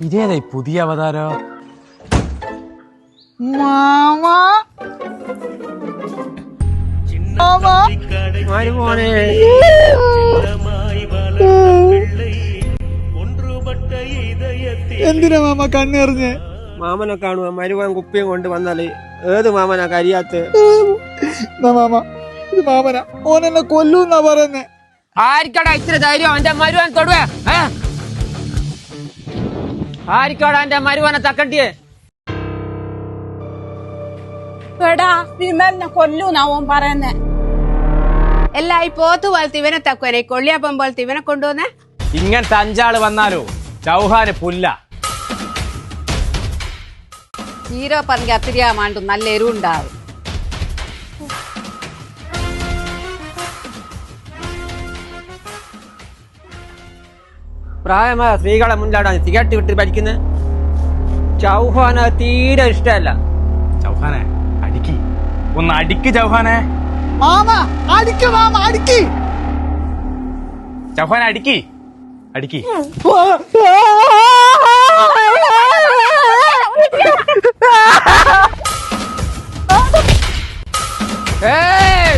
ഇതേതാ പുതിയ അവതാരോ? എന്തിനാ മാമ കണ്ണെറിഞ്ഞ്? മാമനെ കാണുക മരുവാൻ കുപ്പിയും കൊണ്ട് വന്നാല് ഏത് മാമനാ കരിയാത്ത്? മാമ ഇത് മാമനാ, ഓനെന്നെ കൊല്ലൂന്നാ പറയുന്നേ. ആരിക്കടാ ഇത്ര ധൈര്യം എന്റെ മരുവാൻ തൊടുവേ? ആരിക്കടാ എന്റെ മരുവാനെ തക്കട്ടിയേ? എടാ വിമലിനെ കൊല്ലൂന്നാ ഓൻ പറയുന്നേ. എല്ലാ ഈ പോത്ത് പോലത്തെ ഇവനെ തക്കുവനെ കൊള്ളിയപ്പം പോലത്തെ ഇവനെ കൊണ്ടുവന്നേ. ഇങ്ങനത്തെ 5 ആള് വന്നാലോ ചൗഹാന് പുല്ല. ഹീറോ പറഞ്ഞ അത്തിരിയാ മാണ്ടും നല്ല എരിവുണ്ടാവും. പ്രായമായ സ്ത്രീകളെ മുന്നിലാടാണ് സിഗരറ്റ് വിട്ട് ഭരിക്കുന്നത്. ചൗഹാന തീരെ ഇഷ്ടമല്ല. ചൗഹാനെ അടിക്ക്, ഒന്ന് അടിക്ക് ചൗഹാനെ. മാമ അടിക്ക്, മാമ അടിക്ക്. ചൗഹാനെ അടിക്ക്, അടിക്ക്. ഏയ്!